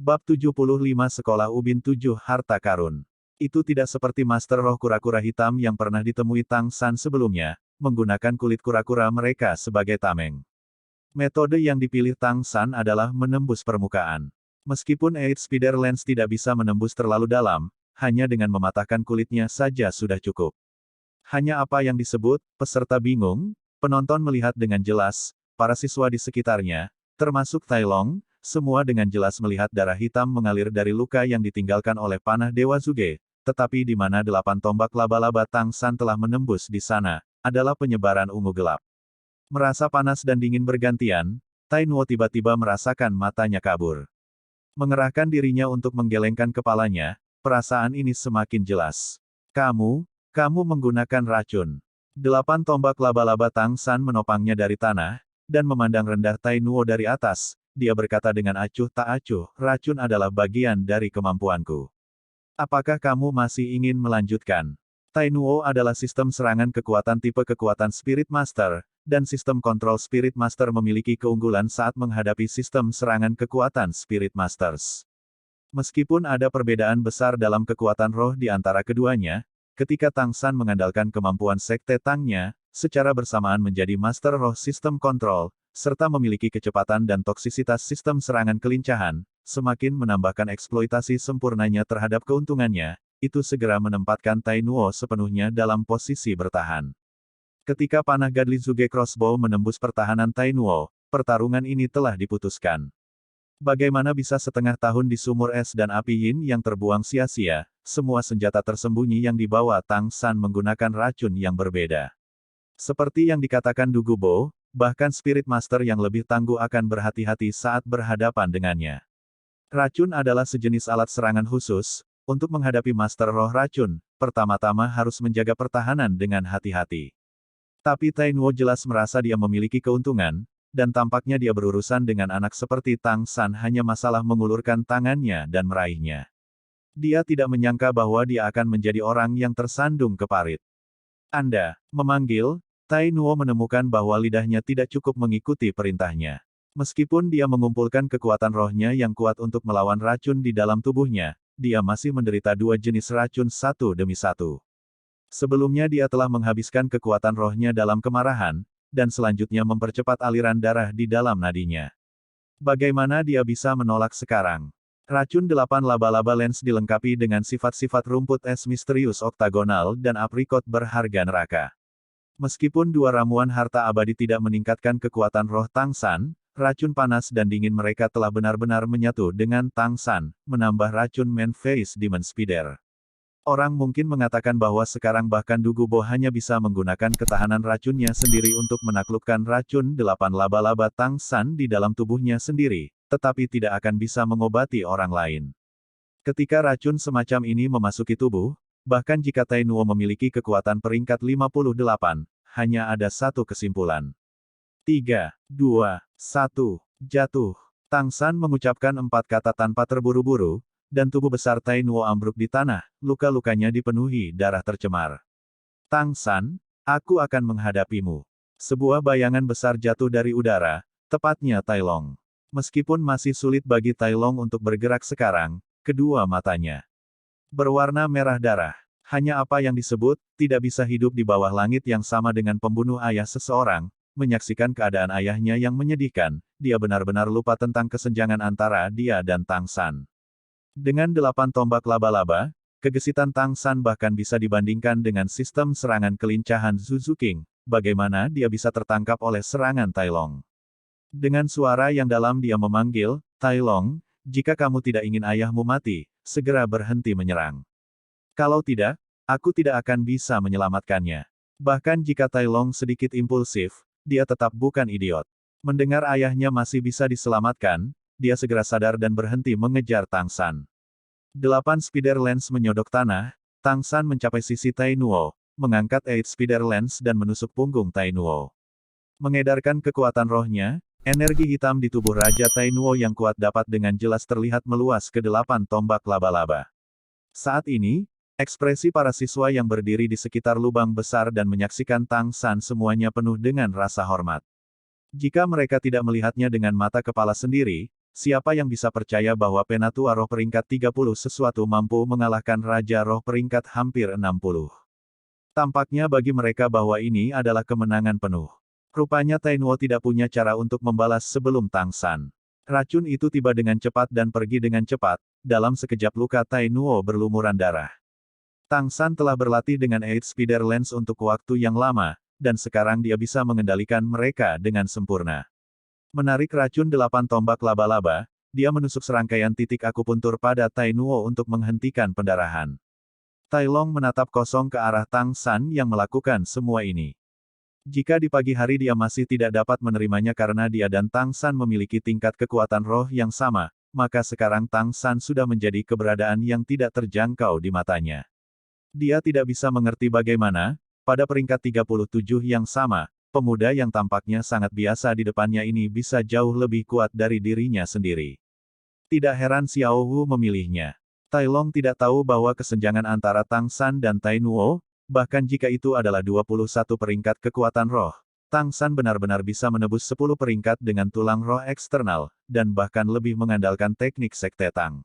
Bab 75 Sekolah Ubin 7 Harta Karun. Itu tidak seperti Master Roh Kura-Kura Hitam yang pernah ditemui Tang San sebelumnya, menggunakan kulit kura-kura mereka sebagai tameng. Metode yang dipilih Tang San adalah menembus permukaan. Meskipun Eight Spider Lens tidak bisa menembus terlalu dalam, hanya dengan mematahkan kulitnya saja sudah cukup. Hanya apa yang disebut, peserta bingung, penonton melihat dengan jelas, para siswa di sekitarnya, termasuk Tai Long, semua dengan jelas melihat darah hitam mengalir dari luka yang ditinggalkan oleh panah Dewa Zuge, tetapi di mana 8 tombak laba-laba Tang San telah menembus di sana, adalah penyebaran ungu gelap. Merasa panas dan dingin bergantian, Tai Nuo tiba-tiba merasakan matanya kabur. Mengerahkan dirinya untuk menggelengkan kepalanya, perasaan ini semakin jelas. Kamu menggunakan racun. 8 tombak laba-laba Tang San menopangnya dari tanah, dan memandang rendah Tai Nuo dari atas. Dia berkata dengan acuh tak acuh, racun adalah bagian dari kemampuanku. Apakah kamu masih ingin melanjutkan? Tai Nuo adalah sistem serangan kekuatan tipe kekuatan Spirit Master, dan sistem kontrol Spirit Master memiliki keunggulan saat menghadapi sistem serangan kekuatan Spirit Masters. Meskipun ada perbedaan besar dalam kekuatan roh di antara keduanya, ketika Tang San mengandalkan kemampuan Sekte Tangnya, secara bersamaan menjadi Master Roh Sistem Kontrol, serta memiliki kecepatan dan toksisitas sistem serangan kelincahan, semakin menambahkan eksploitasi sempurnanya terhadap keuntungannya, itu segera menempatkan Tai Nuo sepenuhnya dalam posisi bertahan. Ketika panah Godly Zuge Crossbow menembus pertahanan Tai Nuo, pertarungan ini telah diputuskan. Bagaimana bisa setengah tahun di sumur es dan api yin yang terbuang sia-sia, semua senjata tersembunyi yang dibawa Tang San menggunakan racun yang berbeda. Seperti yang dikatakan Du Gubo, bahkan Spirit Master yang lebih tangguh akan berhati-hati saat berhadapan dengannya. Racun adalah sejenis alat serangan khusus, untuk menghadapi Master Roh Racun, pertama-tama harus menjaga pertahanan dengan hati-hati. Tapi Tai Nuo jelas merasa dia memiliki keuntungan, dan tampaknya dia berurusan dengan anak seperti Tang San hanya masalah mengulurkan tangannya dan meraihnya. Dia tidak menyangka bahwa dia akan menjadi orang yang tersandung ke parit. Anda, memanggil, Tai Nuo menemukan bahwa lidahnya tidak cukup mengikuti perintahnya. Meskipun dia mengumpulkan kekuatan rohnya yang kuat untuk melawan racun di dalam tubuhnya, dia masih menderita 2 jenis racun satu demi satu. Sebelumnya dia telah menghabiskan kekuatan rohnya dalam kemarahan, dan selanjutnya mempercepat aliran darah di dalam nadinya. Bagaimana dia bisa menolak sekarang? Racun 8 laba-laba lens dilengkapi dengan sifat-sifat rumput es misterius oktagonal dan aprikot berharga neraka. Meskipun 2 ramuan harta abadi tidak meningkatkan kekuatan roh Tang San, racun panas dan dingin mereka telah benar-benar menyatu dengan Tang San, menambah racun Man Face Demon Spider. Orang mungkin mengatakan bahwa sekarang bahkan Du Gubo hanya bisa menggunakan ketahanan racunnya sendiri untuk menaklukkan racun 8 laba-laba Tang San di dalam tubuhnya sendiri, tetapi tidak akan bisa mengobati orang lain. Ketika racun semacam ini memasuki tubuh, bahkan jika Tai Nuo memiliki kekuatan peringkat 58, hanya ada satu kesimpulan. 3, 2, 1, jatuh. Tang San mengucapkan 4 kata tanpa terburu-buru, dan tubuh besar Tai Nuo ambruk di tanah, luka-lukanya dipenuhi darah tercemar. Tang San, aku akan menghadapimu. Sebuah bayangan besar jatuh dari udara, tepatnya Tai Long. Meskipun masih sulit bagi Tai Long untuk bergerak sekarang, kedua matanya berwarna merah darah. Hanya apa yang disebut, tidak bisa hidup di bawah langit yang sama dengan pembunuh ayah seseorang, menyaksikan keadaan ayahnya yang menyedihkan, dia benar-benar lupa tentang kesenjangan antara dia dan Tang San. Dengan 8 tombak laba-laba, kegesitan Tang San bahkan bisa dibandingkan dengan sistem serangan kelincahan Zuzu King, bagaimana dia bisa tertangkap oleh serangan Tai Long. Dengan suara yang dalam dia memanggil, Tai Long, jika kamu tidak ingin ayahmu mati, segera berhenti menyerang. Kalau tidak, aku tidak akan bisa menyelamatkannya. Bahkan jika Tai Long sedikit impulsif, dia tetap bukan idiot. Mendengar ayahnya masih bisa diselamatkan, dia segera sadar dan berhenti mengejar Tang San. 8 spider lens menyodok tanah, Tang San mencapai sisi Tai Nuo, mengangkat 8 spider lens dan menusuk punggung Tai Nuo. Mengedarkan kekuatan rohnya, energi hitam di tubuh Raja Tai Nuo yang kuat dapat dengan jelas terlihat meluas ke 8 tombak laba-laba. Saat ini, ekspresi para siswa yang berdiri di sekitar lubang besar dan menyaksikan Tang San semuanya penuh dengan rasa hormat. Jika mereka tidak melihatnya dengan mata kepala sendiri, siapa yang bisa percaya bahwa Penatua Roh peringkat 30 sesuatu mampu mengalahkan Raja Roh peringkat hampir 60. Tampaknya bagi mereka bahwa ini adalah kemenangan penuh. Rupanya Tainuo tidak punya cara untuk membalas sebelum Tang San. Racun itu tiba dengan cepat dan pergi dengan cepat, dalam sekejap luka Tainuo berlumuran darah. Tang San telah berlatih dengan Eight Spider Lens untuk waktu yang lama, dan sekarang dia bisa mengendalikan mereka dengan sempurna. Menarik racun 8 tombak laba-laba, dia menusuk serangkaian titik akupuntur pada Tainuo untuk menghentikan pendarahan. Tai Long menatap kosong ke arah Tang San yang melakukan semua ini. Jika di pagi hari dia masih tidak dapat menerimanya karena dia dan Tang San memiliki tingkat kekuatan roh yang sama, maka sekarang Tang San sudah menjadi keberadaan yang tidak terjangkau di matanya. Dia tidak bisa mengerti bagaimana, pada peringkat 37 yang sama, pemuda yang tampaknya sangat biasa di depannya ini bisa jauh lebih kuat dari dirinya sendiri. Tidak heran Xiao Wu memilihnya. Tai Long tidak tahu bahwa kesenjangan antara Tang San dan Tainuo, bahkan jika itu adalah 21 peringkat kekuatan roh, Tang San benar-benar bisa menebus 10 peringkat dengan tulang roh eksternal, dan bahkan lebih mengandalkan teknik Sekte Tang.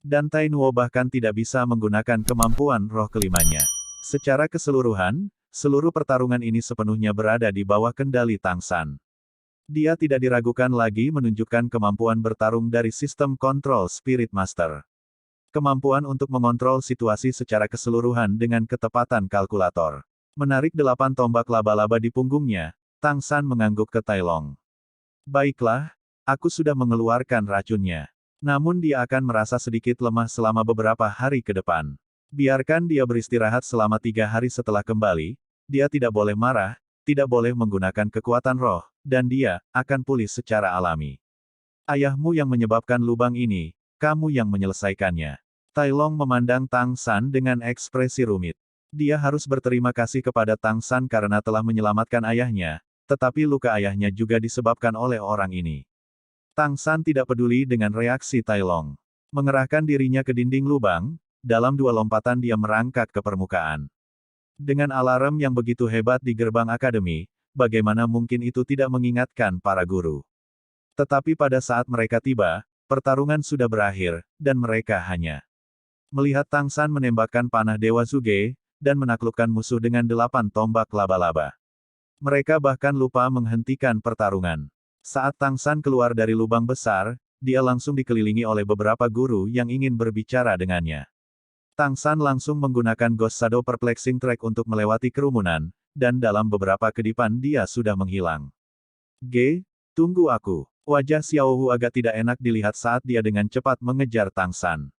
Dan Tainuo bahkan tidak bisa menggunakan kemampuan roh kelimanya. Secara keseluruhan, seluruh pertarungan ini sepenuhnya berada di bawah kendali Tang San. Dia tidak diragukan lagi menunjukkan kemampuan bertarung dari sistem kontrol Spirit Master. Kemampuan untuk mengontrol situasi secara keseluruhan dengan ketepatan kalkulator. Menarik 8 tombak laba-laba di punggungnya, Tang San mengangguk ke Tai Long. Baiklah, aku sudah mengeluarkan racunnya. Namun dia akan merasa sedikit lemah selama beberapa hari ke depan. Biarkan dia beristirahat selama 3 hari setelah kembali, dia tidak boleh marah, tidak boleh menggunakan kekuatan roh, dan dia akan pulih secara alami. Ayahmu yang menyebabkan lubang ini, kamu yang menyelesaikannya. Tai Long memandang Tang San dengan ekspresi rumit. Dia harus berterima kasih kepada Tang San karena telah menyelamatkan ayahnya, tetapi luka ayahnya juga disebabkan oleh orang ini. Tang San tidak peduli dengan reaksi Tai Long. Mengerahkan dirinya ke dinding lubang, dalam 2 lompatan dia merangkak ke permukaan. Dengan alarm yang begitu hebat di gerbang akademi, bagaimana mungkin itu tidak mengingatkan para guru. Tetapi pada saat mereka tiba, pertarungan sudah berakhir, dan mereka hanya melihat Tang San menembakkan panah Dewa Zuge, dan menaklukkan musuh dengan 8 tombak laba-laba. Mereka bahkan lupa menghentikan pertarungan. Saat Tang San keluar dari lubang besar, dia langsung dikelilingi oleh beberapa guru yang ingin berbicara dengannya. Tang San langsung menggunakan Ghost Shadow Perplexing Track untuk melewati kerumunan, dan dalam beberapa kedipan dia sudah menghilang. Tunggu aku. Wajah Xiao Wu agak tidak enak dilihat saat dia dengan cepat mengejar Tang San.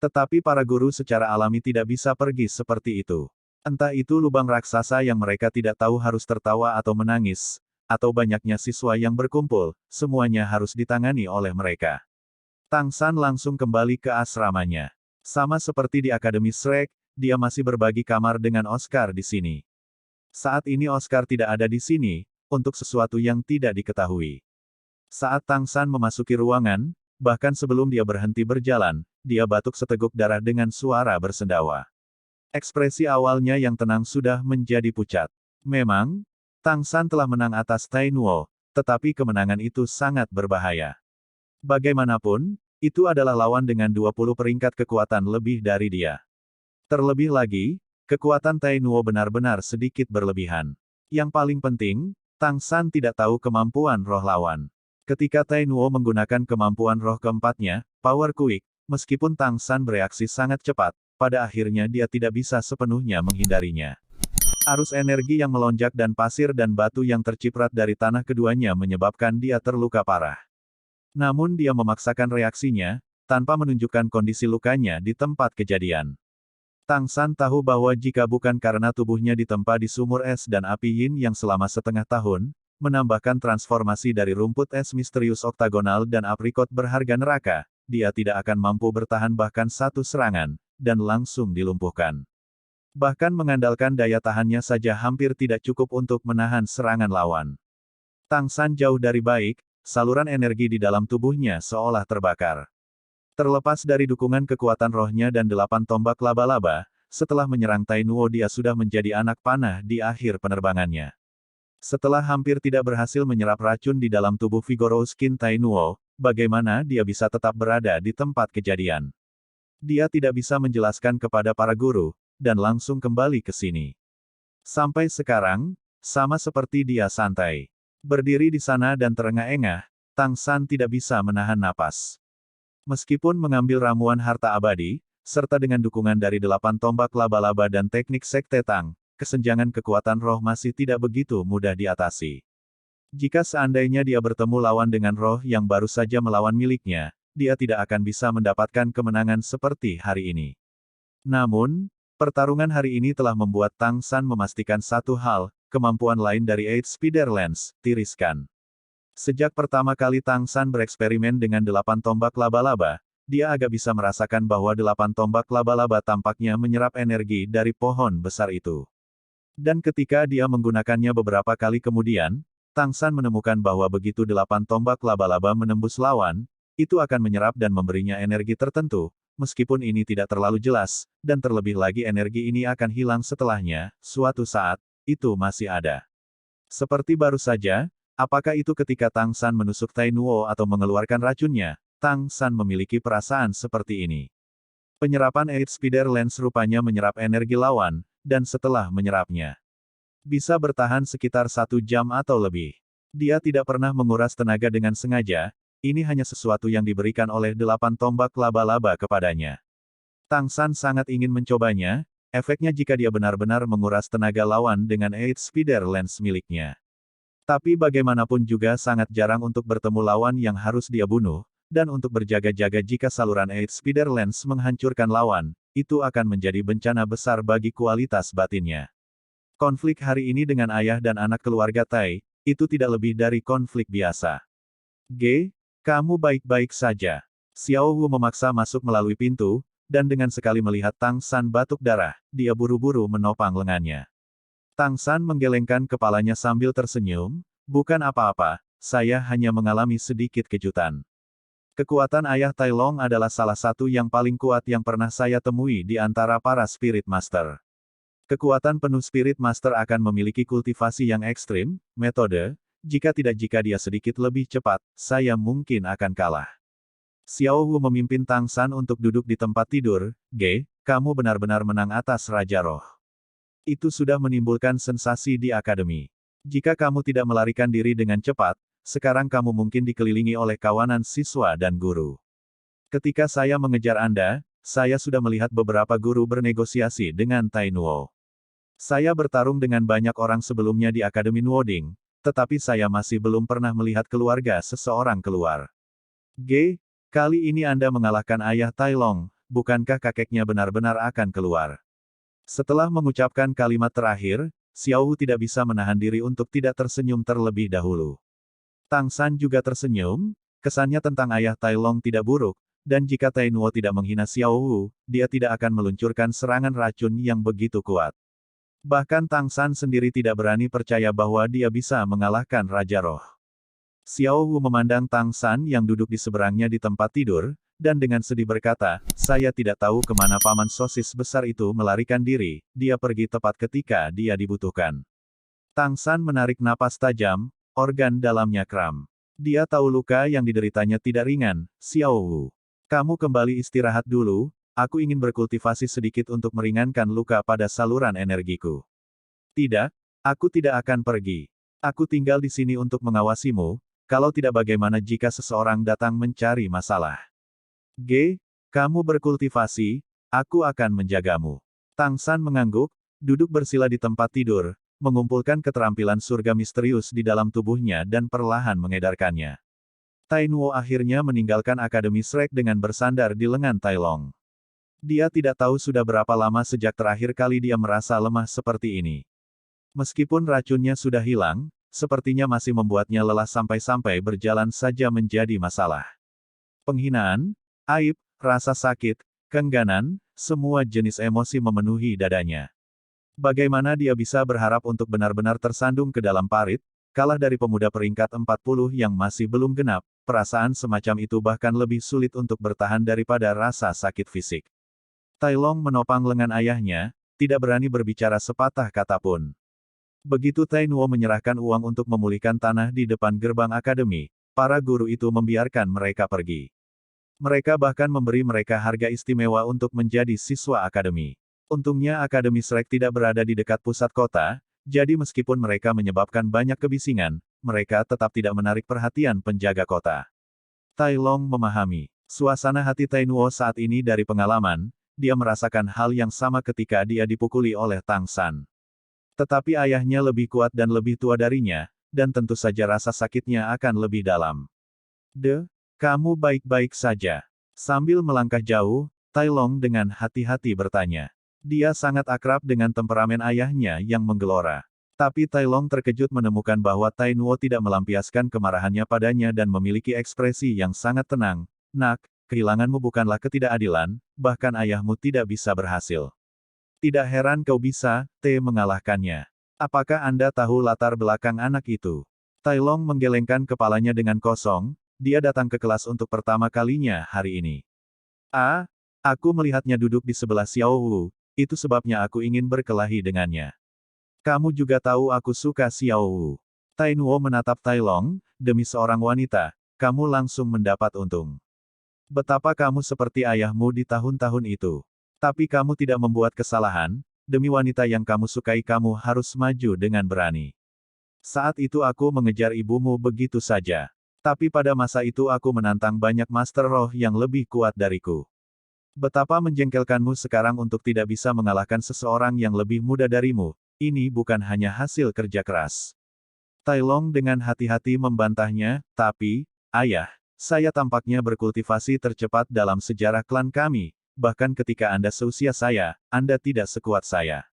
Tetapi para guru secara alami tidak bisa pergi seperti itu. Entah itu lubang raksasa yang mereka tidak tahu harus tertawa atau menangis, atau banyaknya siswa yang berkumpul, semuanya harus ditangani oleh mereka. Tang San langsung kembali ke asramanya. Sama seperti di Akademi Shrek, dia masih berbagi kamar dengan Oscar di sini. Saat ini Oscar tidak ada di sini, untuk sesuatu yang tidak diketahui. Saat Tang San memasuki ruangan, bahkan sebelum dia berhenti berjalan, dia batuk seteguk darah dengan suara bersendawa. Ekspresi awalnya yang tenang sudah menjadi pucat. Memang, Tang San telah menang atas Tainuo, tetapi kemenangan itu sangat berbahaya. Bagaimanapun, itu adalah lawan dengan 20 peringkat kekuatan lebih dari dia. Terlebih lagi, kekuatan Tainuo benar-benar sedikit berlebihan. Yang paling penting, Tang San tidak tahu kemampuan roh lawan. Ketika Tainuo menggunakan kemampuan roh keempatnya, Power Quick, meskipun Tang San bereaksi sangat cepat, pada akhirnya dia tidak bisa sepenuhnya menghindarinya. Arus energi yang melonjak dan pasir dan batu yang terciprat dari tanah keduanya menyebabkan dia terluka parah. Namun dia memaksakan reaksinya, tanpa menunjukkan kondisi lukanya di tempat kejadian. Tang San tahu bahwa jika bukan karena tubuhnya ditempa di sumur es dan api yin yang selama setengah tahun, menambahkan transformasi dari rumput es misterius oktagonal dan aprikot berharga neraka, dia tidak akan mampu bertahan bahkan satu serangan, dan langsung dilumpuhkan. Bahkan mengandalkan daya tahannya saja hampir tidak cukup untuk menahan serangan lawan. Tang San jauh dari baik, saluran energi di dalam tubuhnya seolah terbakar. Terlepas dari dukungan kekuatan rohnya dan 8 tombak laba-laba, setelah menyerang Tainuo dia sudah menjadi anak panah di akhir penerbangannya. Setelah hampir tidak berhasil menyerap racun di dalam tubuh Vigorous Skin Tainuo, bagaimana dia bisa tetap berada di tempat kejadian. Dia tidak bisa menjelaskan kepada para guru, dan langsung kembali ke sini. Sampai sekarang, sama seperti dia santai. Berdiri di sana dan terengah-engah, Tang San tidak bisa menahan napas. Meskipun mengambil ramuan harta abadi, serta dengan dukungan dari 8 tombak laba-laba dan teknik Sekte Tang, kesenjangan kekuatan roh masih tidak begitu mudah diatasi. Jika seandainya dia bertemu lawan dengan roh yang baru saja melawan miliknya, dia tidak akan bisa mendapatkan kemenangan seperti hari ini. Namun, pertarungan hari ini telah membuat Tang San memastikan satu hal, kemampuan lain dari Eight Spider Lens, tiriskan. Sejak pertama kali Tang San bereksperimen dengan 8 tombak laba-laba, dia agak bisa merasakan bahwa 8 tombak laba-laba tampaknya menyerap energi dari pohon besar itu. Dan ketika dia menggunakannya beberapa kali kemudian, Tang San menemukan bahwa begitu 8 tombak laba-laba menembus lawan, itu akan menyerap dan memberinya energi tertentu, meskipun ini tidak terlalu jelas, dan terlebih lagi energi ini akan hilang setelahnya, suatu saat, itu masih ada. Seperti baru saja, apakah itu ketika Tang San menusuk Tai Nuo atau mengeluarkan racunnya, Tang San memiliki perasaan seperti ini. Penyerapan Eight Spider Lens rupanya menyerap energi lawan, dan setelah menyerapnya, bisa bertahan sekitar 1 jam atau lebih. Dia tidak pernah menguras tenaga dengan sengaja, ini hanya sesuatu yang diberikan oleh 8 tombak laba-laba kepadanya. Tang San sangat ingin mencobanya, efeknya jika dia benar-benar menguras tenaga lawan dengan Eight Spider Lens miliknya. Tapi bagaimanapun juga sangat jarang untuk bertemu lawan yang harus dia bunuh, dan untuk berjaga-jaga jika saluran Eight Spider Lens menghancurkan lawan, itu akan menjadi bencana besar bagi kualitas batinnya. Konflik hari ini dengan ayah dan anak keluarga Tai, itu tidak lebih dari konflik biasa. Kamu baik-baik saja. Xiao Wu memaksa masuk melalui pintu, dan dengan sekali melihat Tang San batuk darah, dia buru-buru menopang lengannya. Tang San menggelengkan kepalanya sambil tersenyum, bukan apa-apa, saya hanya mengalami sedikit kejutan. Kekuatan ayah Tai Long adalah salah satu yang paling kuat yang pernah saya temui di antara para Spirit Master. Kekuatan penuh Spirit Master akan memiliki kultivasi yang ekstrim, metode, jika dia sedikit lebih cepat, saya mungkin akan kalah. Xiao Wu memimpin Tang San untuk duduk di tempat tidur, kamu benar-benar menang atas Raja Roh. Itu sudah menimbulkan sensasi di akademi. Jika kamu tidak melarikan diri dengan cepat, sekarang kamu mungkin dikelilingi oleh kawanan siswa dan guru. Ketika saya mengejar Anda, saya sudah melihat beberapa guru bernegosiasi dengan Tai Nuo. Saya bertarung dengan banyak orang sebelumnya di Akademi Nuoding, tetapi saya masih belum pernah melihat keluarga seseorang keluar. Kali ini Anda mengalahkan ayah Tai Long, bukankah kakeknya benar-benar akan keluar? Setelah mengucapkan kalimat terakhir, Xiao Wu tidak bisa menahan diri untuk tidak tersenyum terlebih dahulu. Tang San juga tersenyum, kesannya tentang ayah Tai Long tidak buruk, dan jika Tai Nuo tidak menghina Xiao Wu, dia tidak akan meluncurkan serangan racun yang begitu kuat. Bahkan Tang San sendiri tidak berani percaya bahwa dia bisa mengalahkan Raja Roh. Xiao Wu memandang Tang San yang duduk di seberangnya di tempat tidur, dan dengan sedih berkata, saya tidak tahu kemana paman sosis besar itu melarikan diri, dia pergi tepat ketika dia dibutuhkan. Tang San menarik napas tajam, organ dalamnya kram. Dia tahu luka yang dideritanya tidak ringan, Xiao Wu. Kamu kembali istirahat dulu, aku ingin berkultivasi sedikit untuk meringankan luka pada saluran energiku. Tidak, aku tidak akan pergi. Aku tinggal di sini untuk mengawasimu, kalau tidak bagaimana jika seseorang datang mencari masalah. Kamu berkultivasi, aku akan menjagamu. Tang San mengangguk, duduk bersila di tempat tidur, mengumpulkan keterampilan surga misterius di dalam tubuhnya dan perlahan mengedarkannya. Tai Nuo akhirnya meninggalkan Akademi Shrek dengan bersandar di lengan Tai Long. Dia tidak tahu sudah berapa lama sejak terakhir kali dia merasa lemah seperti ini. Meskipun racunnya sudah hilang, sepertinya masih membuatnya lelah sampai-sampai berjalan saja menjadi masalah. Penghinaan, aib, rasa sakit, keengganan, semua jenis emosi memenuhi dadanya. Bagaimana dia bisa berharap untuk benar-benar tersandung ke dalam parit, kalah dari pemuda peringkat 40 yang masih belum genap, perasaan semacam itu bahkan lebih sulit untuk bertahan daripada rasa sakit fisik. Tai Long menopang lengan ayahnya, tidak berani berbicara sepatah kata pun. Begitu Tai Nuo menyerahkan uang untuk memulihkan tanah di depan gerbang akademi, para guru itu membiarkan mereka pergi. Mereka bahkan memberi mereka harga istimewa untuk menjadi siswa akademi. Untungnya Akademi Shrek tidak berada di dekat pusat kota, jadi meskipun mereka menyebabkan banyak kebisingan, mereka tetap tidak menarik perhatian penjaga kota. Tai Long memahami. Suasana hati Tai Nuo saat ini dari pengalaman, dia merasakan hal yang sama ketika dia dipukuli oleh Tang San. Tetapi ayahnya lebih kuat dan lebih tua darinya, dan tentu saja rasa sakitnya akan lebih dalam. Kamu baik-baik saja. Sambil melangkah jauh, Tai Long dengan hati-hati bertanya. Dia sangat akrab dengan temperamen ayahnya yang menggelora. Tapi Tai Long terkejut menemukan bahwa Tai Nuo tidak melampiaskan kemarahannya padanya dan memiliki ekspresi yang sangat tenang. Nak, kehilanganmu bukanlah ketidakadilan, bahkan ayahmu tidak bisa berhasil. Tidak heran kau bisa, mengalahkannya. Apakah Anda tahu latar belakang anak itu? Tai Long menggelengkan kepalanya dengan kosong. Dia datang ke kelas untuk pertama kalinya hari ini. Aku melihatnya duduk di sebelah Xiao Wu, itu sebabnya aku ingin berkelahi dengannya. Kamu juga tahu aku suka Xiao Wu. Tai Nuo menatap Tai Long, demi seorang wanita, kamu langsung mendapat untung. Betapa kamu seperti ayahmu di tahun-tahun itu. Tapi kamu tidak membuat kesalahan, demi wanita yang kamu sukai kamu harus maju dengan berani. Saat itu aku mengejar ibumu begitu saja. Tapi pada masa itu aku menantang banyak Master Roh yang lebih kuat dariku. Betapa menjengkelkanmu sekarang untuk tidak bisa mengalahkan seseorang yang lebih muda darimu, ini bukan hanya hasil kerja keras. Tai Long dengan hati-hati membantahnya, tapi, ayah, saya tampaknya berkultivasi tercepat dalam sejarah klan kami, bahkan ketika Anda seusia saya, Anda tidak sekuat saya.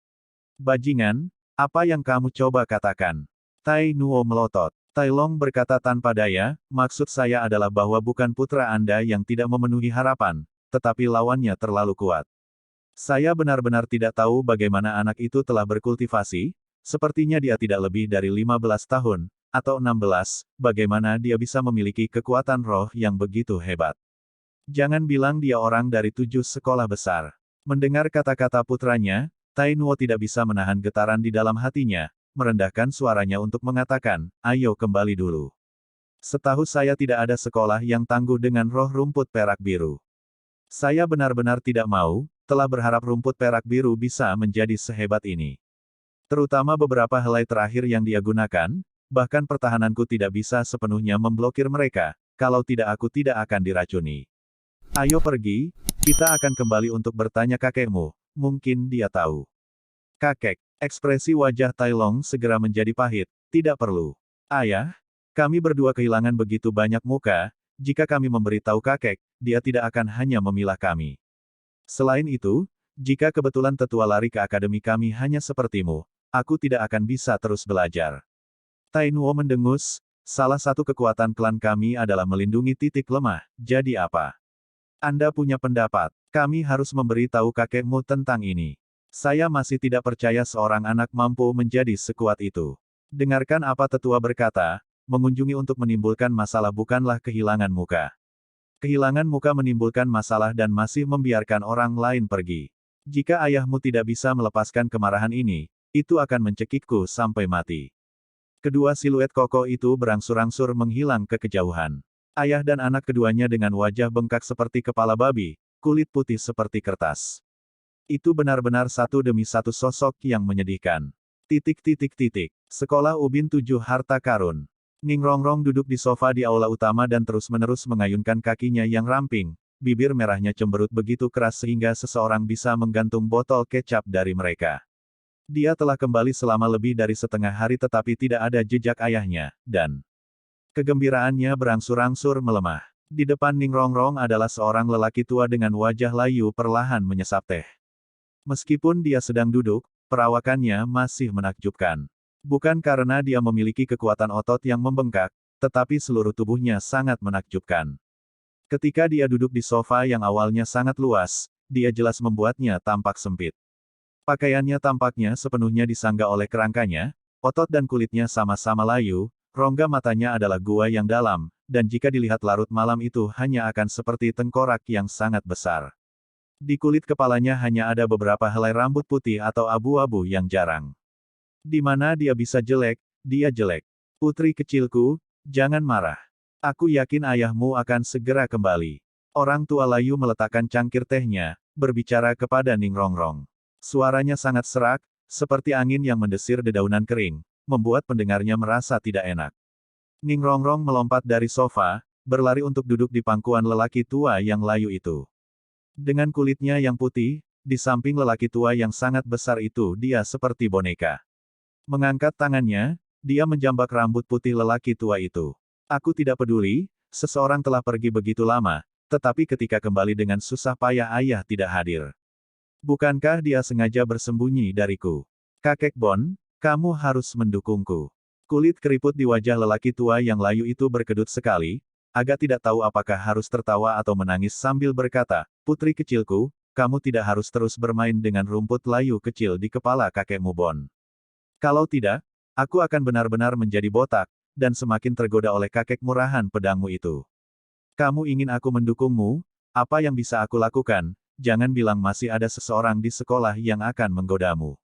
Bajingan, apa yang kamu coba katakan? Tai Nuo melotot. Tai Long berkata tanpa daya, maksud saya adalah bahwa bukan putra Anda yang tidak memenuhi harapan, tetapi lawannya terlalu kuat. Saya benar-benar tidak tahu bagaimana anak itu telah berkultivasi, sepertinya dia tidak lebih dari 15 tahun, atau 16, bagaimana dia bisa memiliki kekuatan roh yang begitu hebat. Jangan bilang dia orang dari 7 sekolah besar. Mendengar kata-kata putranya, Tai Nuo tidak bisa menahan getaran di dalam hatinya, merendahkan suaranya untuk mengatakan, ayo kembali dulu. Setahu saya tidak ada sekolah yang tangguh dengan roh rumput perak biru. Saya benar-benar tidak mau, telah berharap rumput perak biru bisa menjadi sehebat ini. Terutama beberapa helai terakhir yang dia gunakan, bahkan pertahananku tidak bisa sepenuhnya memblokir mereka, kalau tidak aku tidak akan diracuni. Ayo pergi, kita akan kembali untuk bertanya kakekmu, mungkin dia tahu. Kakek, ekspresi wajah Tai Long segera menjadi pahit, tidak perlu. Ayah, kami berdua kehilangan begitu banyak muka, jika kami memberitahu kakek, dia tidak akan hanya memilah kami. Selain itu, jika kebetulan tetua lari ke akademi kami hanya sepertimu, aku tidak akan bisa terus belajar. Tai Nuo mendengus, salah satu kekuatan klan kami adalah melindungi titik lemah, jadi apa? Anda punya pendapat, kami harus memberitahu kakekmu tentang ini. Saya masih tidak percaya seorang anak mampu menjadi sekuat itu. Dengarkan apa tetua berkata, mengunjungi untuk menimbulkan masalah bukanlah kehilangan muka. Kehilangan muka menimbulkan masalah dan masih membiarkan orang lain pergi. Jika ayahmu tidak bisa melepaskan kemarahan ini, itu akan mencekikku sampai mati. Kedua siluet kokoh itu berangsur-angsur menghilang ke kejauhan. Ayah dan anak keduanya dengan wajah bengkak seperti kepala babi, kulit putih seperti kertas. Itu benar-benar satu demi satu sosok yang menyedihkan. Sekolah Ubin 7 Harta Karun. Ning Rongrong duduk di sofa di aula utama dan terus-menerus mengayunkan kakinya yang ramping, bibir merahnya cemberut begitu keras sehingga seseorang bisa menggantung botol kecap dari mereka. Dia telah kembali selama lebih dari setengah hari tetapi tidak ada jejak ayahnya, dan kegembiraannya berangsur-angsur melemah. Di depan Ning Rongrong adalah seorang lelaki tua dengan wajah layu perlahan menyesap teh. Meskipun dia sedang duduk, perawakannya masih menakjubkan. Bukan karena dia memiliki kekuatan otot yang membengkak, tetapi seluruh tubuhnya sangat menakjubkan. Ketika dia duduk di sofa yang awalnya sangat luas, dia jelas membuatnya tampak sempit. Pakaiannya tampaknya sepenuhnya disangga oleh kerangkanya, otot dan kulitnya sama-sama layu, rongga matanya adalah gua yang dalam, dan jika dilihat larut malam itu hanya akan seperti tengkorak yang sangat besar. Di kulit kepalanya hanya ada beberapa helai rambut putih atau abu-abu yang jarang. Di mana dia bisa jelek, dia jelek. Putri kecilku, jangan marah. Aku yakin ayahmu akan segera kembali. Orang tua layu meletakkan cangkir tehnya, berbicara kepada Ning Rongrong. Suaranya sangat serak, seperti angin yang mendesir dedaunan kering, membuat pendengarnya merasa tidak enak. Ning Rongrong melompat dari sofa, berlari untuk duduk di pangkuan lelaki tua yang layu itu. Dengan kulitnya yang putih, di samping lelaki tua yang sangat besar itu dia seperti boneka. Mengangkat tangannya, dia menjambak rambut putih lelaki tua itu. Aku tidak peduli, seseorang telah pergi begitu lama, tetapi ketika kembali dengan susah payah ayah tidak hadir. Bukankah dia sengaja bersembunyi dariku? Kakek Bon, kamu harus mendukungku. Kulit keriput di wajah lelaki tua yang layu itu berkedut sekali, agak tidak tahu apakah harus tertawa atau menangis sambil berkata, "Putri kecilku, kamu tidak harus terus bermain dengan rumput layu kecil di kepala kakekmu Bon. Kalau tidak, aku akan benar-benar menjadi botak, dan semakin tergoda oleh kakek murahan pedangmu itu. Kamu ingin aku mendukungmu? Apa yang bisa aku lakukan? Jangan bilang masih ada seseorang di sekolah yang akan menggodamu."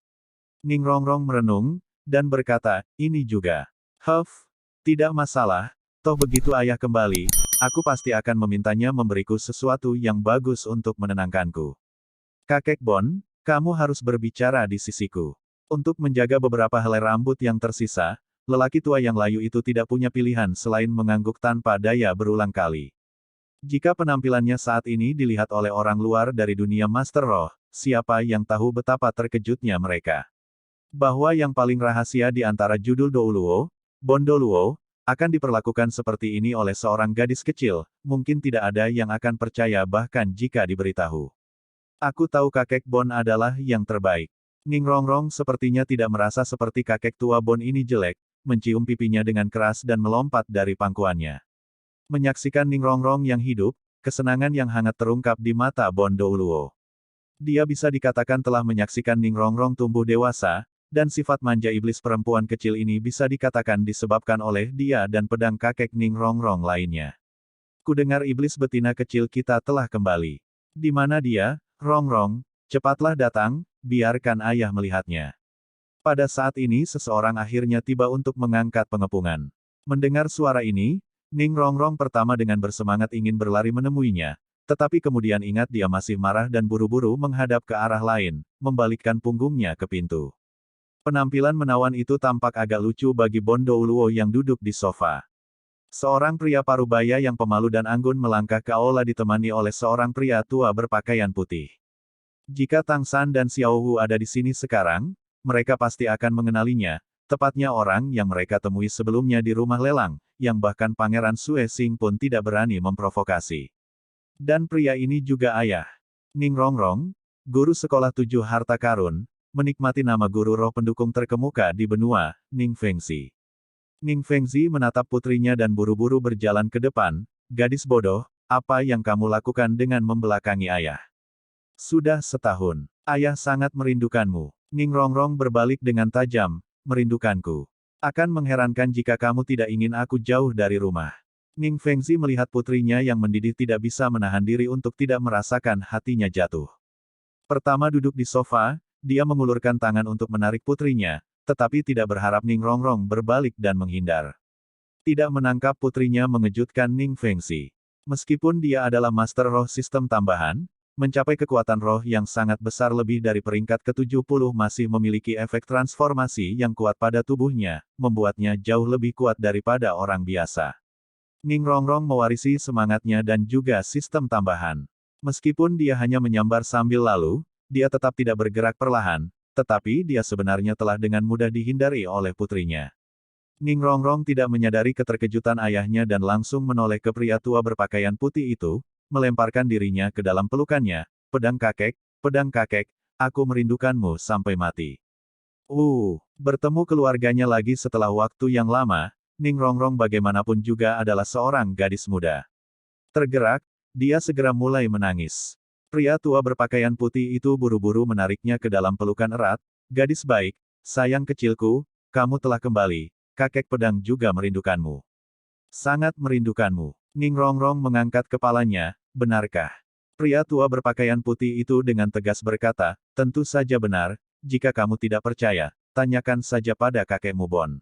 Ning Rongrong merenung, dan berkata, "Ini juga. Huff, tidak masalah, toh begitu ayah kembali, aku pasti akan memintanya memberiku sesuatu yang bagus untuk menenangkanku. Kakek Bon, kamu harus berbicara di sisiku." Untuk menjaga beberapa helai rambut yang tersisa, lelaki tua yang layu itu tidak punya pilihan selain mengangguk tanpa daya berulang kali. Jika penampilannya saat ini dilihat oleh orang luar dari dunia Master Roh, siapa yang tahu betapa terkejutnya mereka. Bahwa yang paling rahasia di antara judul Douluo, Bondoluo, akan diperlakukan seperti ini oleh seorang gadis kecil, mungkin tidak ada yang akan percaya bahkan jika diberitahu. Aku tahu kakek Bon adalah yang terbaik. Ning Rongrong sepertinya tidak merasa seperti kakek tua Bon ini jelek, mencium pipinya dengan keras dan melompat dari pangkuannya. Menyaksikan Ning Rongrong yang hidup, kesenangan yang hangat terungkap di mata Bon Douluo. Dia bisa dikatakan telah menyaksikan Ning Rongrong tumbuh dewasa, dan sifat manja iblis perempuan kecil ini bisa dikatakan disebabkan oleh dia dan pedang kakek Ning Rongrong lainnya. Kudengar iblis betina kecil kita telah kembali. Di mana dia, Rongrong? Cepatlah datang, biarkan ayah melihatnya. Pada saat ini seseorang akhirnya tiba untuk mengangkat pengepungan. Mendengar suara ini, Ning Rongrong pertama dengan bersemangat ingin berlari menemuinya, tetapi kemudian ingat dia masih marah dan buru-buru menghadap ke arah lain, membalikkan punggungnya ke pintu. Penampilan menawan itu tampak agak lucu bagi Bon Douluo yang duduk di sofa. Seorang pria parubaya yang pemalu dan anggun melangkah ke aula ditemani oleh seorang pria tua berpakaian putih. Jika Tang San dan Xiao Wu ada di sini sekarang, mereka pasti akan mengenalinya, tepatnya orang yang mereka temui sebelumnya di rumah lelang, yang bahkan Pangeran Sue Xing pun tidak berani memprovokasi. Dan pria ini juga ayah. Ning Rongrong, guru sekolah 7 harta karun, menikmati nama guru roh pendukung terkemuka di benua, Ning Fengzi. Ning Fengzi menatap putrinya dan buru-buru berjalan ke depan, "Gadis bodoh, apa yang kamu lakukan dengan membelakangi ayah? Sudah setahun. Ayah sangat merindukanmu." Ning Rongrong berbalik dengan tajam, "Merindukanku. Akan mengherankan jika kamu tidak ingin aku jauh dari rumah." Ning Fengzi melihat putrinya yang mendidih tidak bisa menahan diri untuk tidak merasakan hatinya jatuh. Pertama duduk di sofa, dia mengulurkan tangan untuk menarik putrinya, tetapi tidak berharap Ning Rongrong berbalik dan menghindar. Tidak menangkap putrinya mengejutkan Ning Fengzi. Meskipun dia adalah Master Roh Sistem Tambahan, mencapai kekuatan roh yang sangat besar lebih dari peringkat ke-70 masih memiliki efek transformasi yang kuat pada tubuhnya, membuatnya jauh lebih kuat daripada orang biasa. Ning Rongrong mewarisi semangatnya dan juga sistem tambahan. Meskipun dia hanya menyambar sambil lalu, dia tetap tidak bergerak perlahan, tetapi dia sebenarnya telah dengan mudah dihindari oleh putrinya. Ning Rongrong tidak menyadari keterkejutan ayahnya dan langsung menoleh ke pria tua berpakaian putih itu, melemparkan dirinya ke dalam pelukannya, pedang kakek, aku merindukanmu sampai mati." Bertemu keluarganya lagi setelah waktu yang lama, Ning Rongrong bagaimanapun juga adalah seorang gadis muda. Tergerak, dia segera mulai menangis. Pria tua berpakaian putih itu buru-buru menariknya ke dalam pelukan erat, "Gadis baik, sayang kecilku, kamu telah kembali, kakek pedang juga merindukanmu. Sangat merindukanmu." Ning Rongrong mengangkat kepalanya, "Benarkah?" Pria tua berpakaian putih itu dengan tegas berkata, "Tentu saja benar, jika kamu tidak percaya, tanyakan saja pada kakekmu Bon."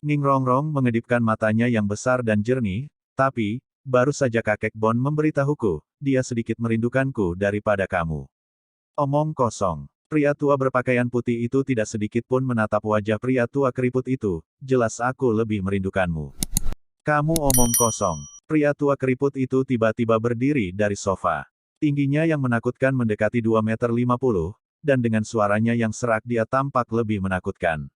Ning Rongrong mengedipkan matanya yang besar dan jernih, Tapi, baru saja kakek Bon memberitahuku, dia sedikit merindukanku daripada kamu. Omong kosong. Pria tua berpakaian putih itu tidak sedikit pun menatap wajah pria tua keriput itu, jelas aku lebih merindukanmu. Kamu omong kosong. Pria tua keriput itu tiba-tiba berdiri dari sofa. Tingginya yang menakutkan mendekati 2,50 meter, dan dengan suaranya yang serak dia tampak lebih menakutkan.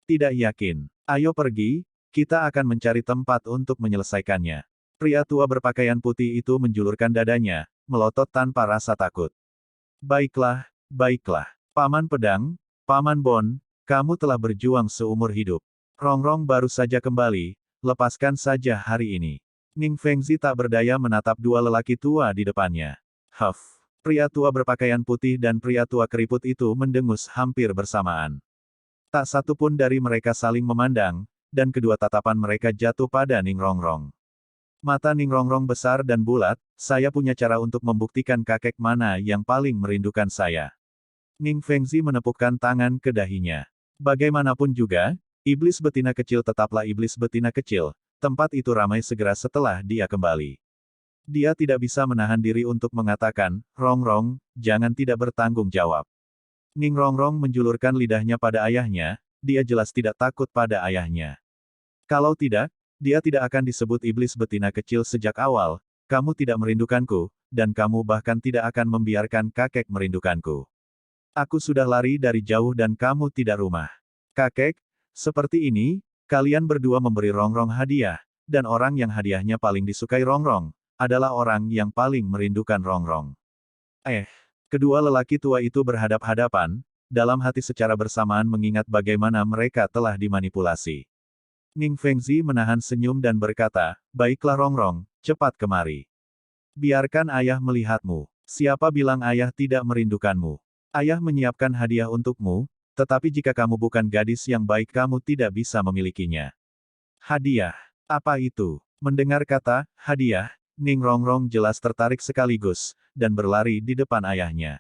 Tidak yakin. Ayo pergi, kita akan mencari tempat untuk menyelesaikannya. Pria tua berpakaian putih itu menjulurkan dadanya, melotot tanpa rasa takut. Baiklah, baiklah. Paman Pedang, Paman Bon, kamu telah berjuang seumur hidup. Rongrong baru saja kembali, lepaskan saja hari ini. Ning Fengzi tak berdaya menatap dua lelaki tua di depannya. Huff. Pria tua berpakaian putih dan pria tua keriput itu mendengus hampir bersamaan. Tak satu pun dari mereka saling memandang, dan kedua tatapan mereka jatuh pada Ning Rongrong. Mata Ning Rongrong besar dan bulat, saya punya cara untuk membuktikan kakek mana yang paling merindukan saya. Ning Fengzi menepukkan tangan ke dahinya. Bagaimanapun juga, iblis betina kecil tetaplah iblis betina kecil, tempat itu ramai segera setelah dia kembali. Dia tidak bisa menahan diri untuk mengatakan, Rongrong, jangan tidak bertanggung jawab. Ning Rongrong menjulurkan lidahnya pada ayahnya, dia jelas tidak takut pada ayahnya. Kalau tidak, dia tidak akan disebut iblis betina kecil sejak awal, kamu tidak merindukanku, dan kamu bahkan tidak akan membiarkan kakek merindukanku. Aku sudah lari dari jauh dan kamu tidak rumah. Kakek, seperti ini, kalian berdua memberi Rongrong hadiah, dan orang yang hadiahnya paling disukai Rongrong, adalah orang yang paling merindukan Rongrong. Kedua lelaki tua itu berhadap-hadapan, dalam hati secara bersamaan mengingat bagaimana mereka telah dimanipulasi. Ning Fengzi menahan senyum dan berkata, baiklah Rongrong, cepat kemari. Biarkan ayah melihatmu. Siapa bilang ayah tidak merindukanmu? Ayah menyiapkan hadiah untukmu, tetapi jika kamu bukan gadis yang baik kamu tidak bisa memilikinya. Hadiah? Apa itu? Mendengar kata, hadiah, Ning Rongrong jelas tertarik sekaligus, dan berlari di depan ayahnya.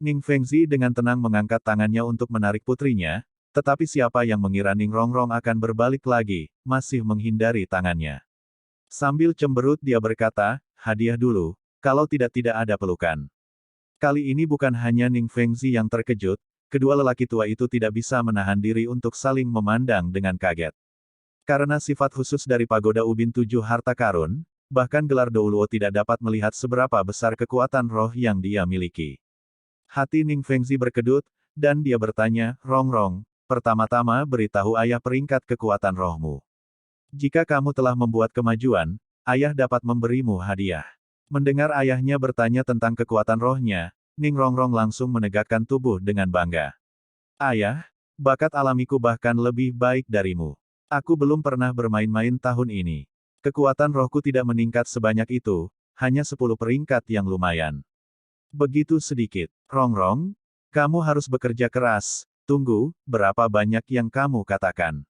Ning Fengzi dengan tenang mengangkat tangannya untuk menarik putrinya, tetapi siapa yang mengira Ning Rongrong akan berbalik lagi, masih menghindari tangannya. Sambil cemberut dia berkata, hadiah dulu, kalau tidak ada pelukan. Kali ini bukan hanya Ning Fengzi yang terkejut, kedua lelaki tua itu tidak bisa menahan diri untuk saling memandang dengan kaget. Karena sifat khusus dari Pagoda Ubin 7 Harta Karun, bahkan gelar Douluo tidak dapat melihat seberapa besar kekuatan roh yang dia miliki. Hati Ning Fengzi berkedut, dan dia bertanya, Rongrong, pertama-tama beritahu ayah peringkat kekuatan rohmu. Jika kamu telah membuat kemajuan, ayah dapat memberimu hadiah. Mendengar ayahnya bertanya tentang kekuatan rohnya, Ning Rongrong langsung menegakkan tubuh dengan bangga. Ayah, bakat alamiku bahkan lebih baik darimu. Aku belum pernah bermain-main tahun ini. Kekuatan rohku tidak meningkat sebanyak itu, hanya 10 peringkat yang lumayan. Begitu sedikit. Rongrong, kamu harus bekerja keras. Tunggu, berapa banyak yang kamu katakan?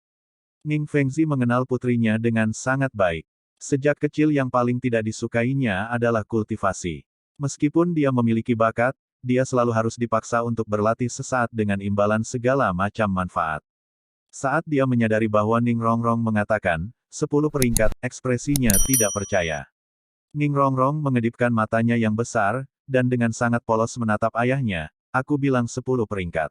Ning Fengzi mengenal putrinya dengan sangat baik. Sejak kecil yang paling tidak disukainya adalah kultivasi. Meskipun dia memiliki bakat, dia selalu harus dipaksa untuk berlatih sesaat dengan imbalan segala macam manfaat. Saat dia menyadari bahwa Ning Rongrong mengatakan, 10 peringkat, ekspresinya tidak percaya. Ning Rongrong mengedipkan matanya yang besar, dan dengan sangat polos menatap ayahnya, aku bilang 10 peringkat.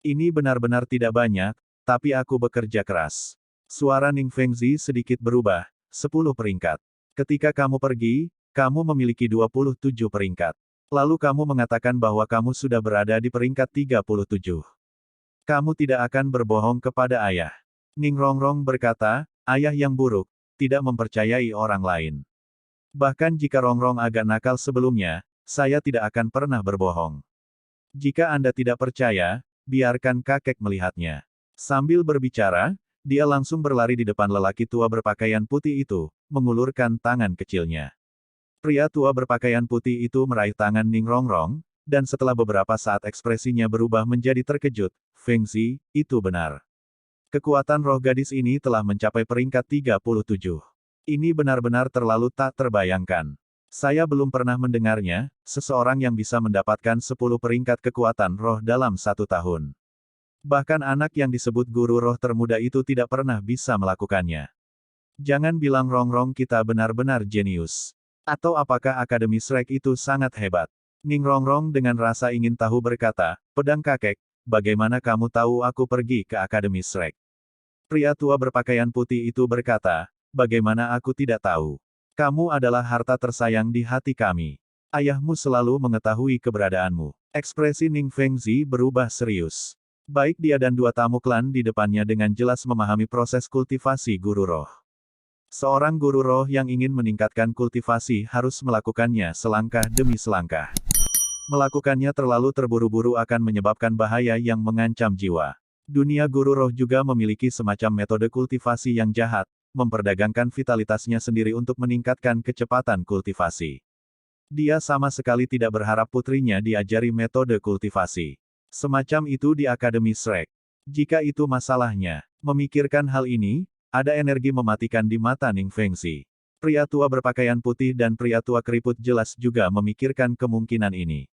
Ini benar-benar tidak banyak, tapi aku bekerja keras. Suara Ning Fengzi sedikit berubah, 10 peringkat. Ketika kamu pergi, kamu memiliki 27 peringkat. Lalu kamu mengatakan bahwa kamu sudah berada di peringkat 37. Kamu tidak akan berbohong kepada ayah. Ning Rongrong berkata, ayah yang buruk, tidak mempercayai orang lain. Bahkan jika Rongrong agak nakal sebelumnya, saya tidak akan pernah berbohong. Jika Anda tidak percaya, biarkan kakek melihatnya. Sambil berbicara, dia langsung berlari di depan lelaki tua berpakaian putih itu, mengulurkan tangan kecilnya. Pria tua berpakaian putih itu meraih tangan Ning Rongrong, dan setelah beberapa saat ekspresinya berubah menjadi terkejut, Fengzi, itu benar. Kekuatan roh gadis ini telah mencapai peringkat 37. Ini benar-benar terlalu tak terbayangkan. Saya belum pernah mendengarnya, seseorang yang bisa mendapatkan 10 peringkat kekuatan roh dalam 1 tahun. Bahkan anak yang disebut guru roh termuda itu tidak pernah bisa melakukannya. Jangan bilang Rongrong kita benar-benar jenius. Atau apakah Akademi Shrek itu sangat hebat? Ning Rongrong dengan rasa ingin tahu berkata, pedang kakek, bagaimana kamu tahu aku pergi ke Akademi Shrek? Pria tua berpakaian putih itu berkata, bagaimana aku tidak tahu? Kamu adalah harta tersayang di hati kami. Ayahmu selalu mengetahui keberadaanmu. Ekspresi Ning Fengzi berubah serius. Baik dia dan dua tamu klan di depannya dengan jelas memahami proses kultivasi guru roh. Seorang guru roh yang ingin meningkatkan kultivasi harus melakukannya selangkah demi selangkah. Melakukannya terlalu terburu-buru akan menyebabkan bahaya yang mengancam jiwa. Dunia guru roh juga memiliki semacam metode kultivasi yang jahat, memperdagangkan vitalitasnya sendiri untuk meningkatkan kecepatan kultivasi. Dia sama sekali tidak berharap putrinya diajari metode kultivasi semacam itu di Akademi Shrek. Jika itu masalahnya, memikirkan hal ini, ada energi mematikan di mata Ning Fengzi. Pria tua berpakaian putih dan pria tua keriput jelas juga memikirkan kemungkinan ini.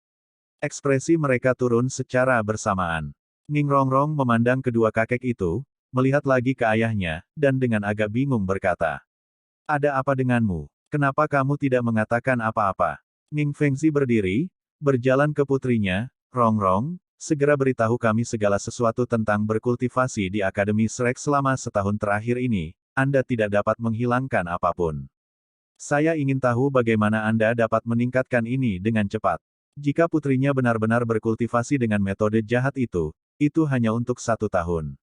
Ekspresi mereka turun secara bersamaan. Ning Rongrong memandang kedua kakek itu, melihat lagi ke ayahnya, dan dengan agak bingung berkata, "Ada apa denganmu? Kenapa kamu tidak mengatakan apa-apa?" Ning Fengzi berdiri, berjalan ke putrinya, "Rongrong, segera beritahu kami segala sesuatu tentang berkultivasi di Akademi Shrek selama setahun terakhir ini, Anda tidak dapat menghilangkan apapun. Saya ingin tahu bagaimana Anda dapat meningkatkan ini dengan cepat." Jika putrinya benar-benar berkultivasi dengan metode jahat itu hanya untuk 1 tahun.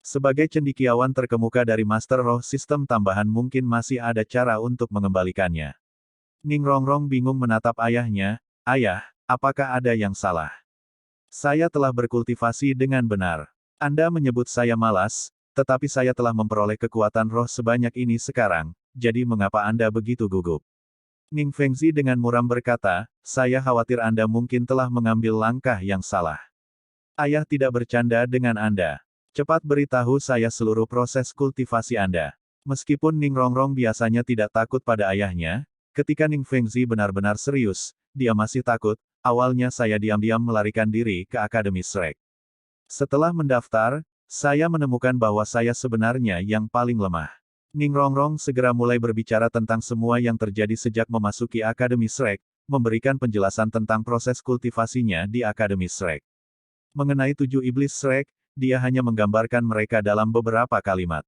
Sebagai cendekiawan terkemuka dari Master Roh sistem tambahan mungkin masih ada cara untuk mengembalikannya. Ning Rongrong bingung menatap ayahnya, "Ayah, apakah ada yang salah? Saya telah berkultivasi dengan benar. Anda menyebut saya malas, tetapi saya telah memperoleh kekuatan roh sebanyak ini sekarang, jadi mengapa Anda begitu gugup?" Ning Fengzi dengan muram berkata, "Saya khawatir Anda mungkin telah mengambil langkah yang salah. Ayah tidak bercanda dengan Anda. Cepat beritahu saya seluruh proses kultivasi Anda." Meskipun Ning Rongrong biasanya tidak takut pada ayahnya, ketika Ning Fengzi benar-benar serius, dia masih takut. "Awalnya saya diam-diam melarikan diri ke Akademi Shrek. Setelah mendaftar, saya menemukan bahwa saya sebenarnya yang paling lemah." Ning Rongrong segera mulai berbicara tentang semua yang terjadi sejak memasuki Akademi Shrek, memberikan penjelasan tentang proses kultivasinya di Akademi Shrek. Mengenai 7 iblis Shrek, dia hanya menggambarkan mereka dalam beberapa kalimat.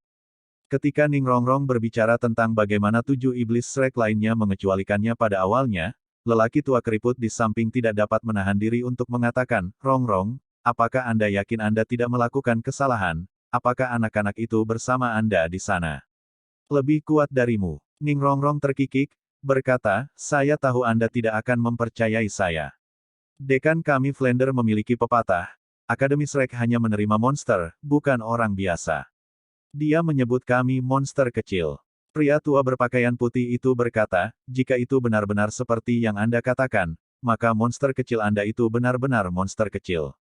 Ketika Ning Rongrong berbicara tentang bagaimana 7 iblis Shrek lainnya mengecualikannya pada awalnya, lelaki tua keriput di samping tidak dapat menahan diri untuk mengatakan, "Rongrong, apakah Anda yakin Anda tidak melakukan kesalahan? Apakah anak-anak itu bersama Anda di sana lebih kuat darimu?" Ning Rongrong terkikik, berkata, "Saya tahu Anda tidak akan mempercayai saya. Dekan kami Flander memiliki pepatah, Akademi Shrek hanya menerima monster, bukan orang biasa. Dia menyebut kami monster kecil." Pria tua berpakaian putih itu berkata, "Jika itu benar-benar seperti yang Anda katakan, maka monster kecil Anda itu benar-benar monster kecil.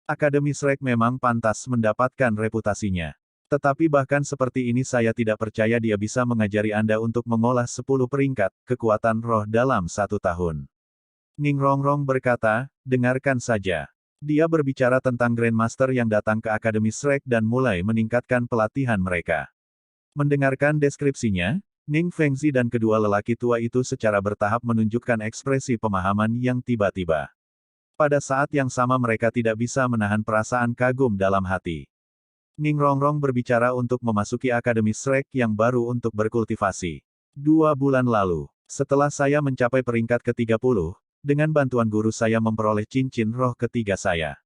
Akademi Shrek memang pantas mendapatkan reputasinya. Tetapi bahkan seperti ini saya tidak percaya dia bisa mengajari Anda untuk mengolah 10 peringkat kekuatan roh dalam 1 tahun." Ning Rongrong berkata, "Dengarkan saja. Dia berbicara tentang Grandmaster yang datang ke Akademi Shrek dan mulai meningkatkan pelatihan mereka." Mendengarkan deskripsinya, Ning Fengzi dan kedua lelaki tua itu secara bertahap menunjukkan ekspresi pemahaman yang tiba-tiba. Pada saat yang sama mereka tidak bisa menahan perasaan kagum dalam hati. Ning Rongrong berbicara untuk memasuki Akademi Shrek yang baru untuk berkultivasi. 2 bulan lalu, setelah saya mencapai peringkat ke-30, dengan bantuan guru saya memperoleh cincin roh ketiga saya.